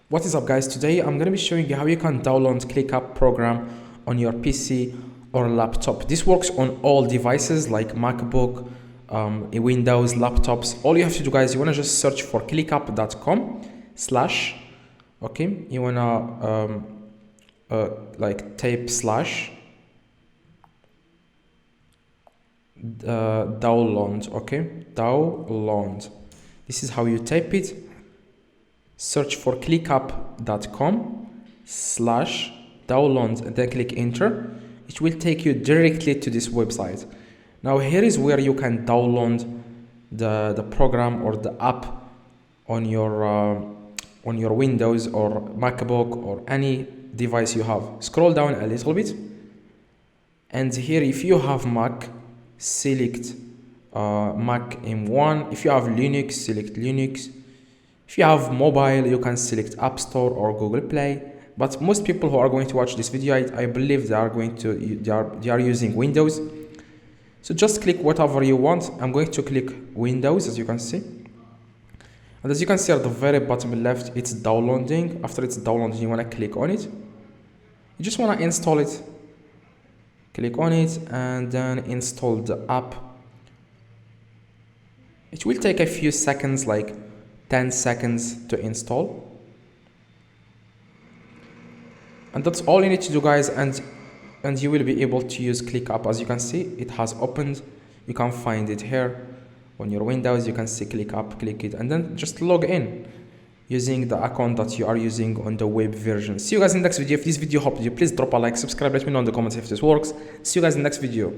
What is up, guys? Today I'm going to be showing you how you can download ClickUp program on your PC or laptop. This works on all devices like MacBook, Windows, laptops. All you have to do, guys, you want to just search for clickup.com/, okay, you want to like type slash download, okay, download. This is how you type it. Search for clickup.com/download and then click enter. It will take you directly to this website. Now here is where you can download the program or the app on your Windows or MacBook or any device you have. Scroll down a little bit, and here if you have Mac, select Mac M1. If you have Linux, select Linux. If you have mobile, you can select App Store or Google Play. But most people who are going to watch this video, I believe they are using Windows. So just click whatever you want. I'm going to click Windows, as you can see. And as you can see at the very bottom left, it's downloading. After it's downloading, you want to click on it. You just want to install it. Click on it and then install the app. It will take a few seconds, like 10 seconds to install. And that's all you need to do, guys, and you will be able to use ClickUp. As you can see, it has opened. You can find it here on your Windows. You can see ClickUp, click it, and then just log in using the account that you are using on the web version. See you guys in the next video. If this video helped you, please drop a like, subscribe, let me know in the comments if this works. See you guys in the next video.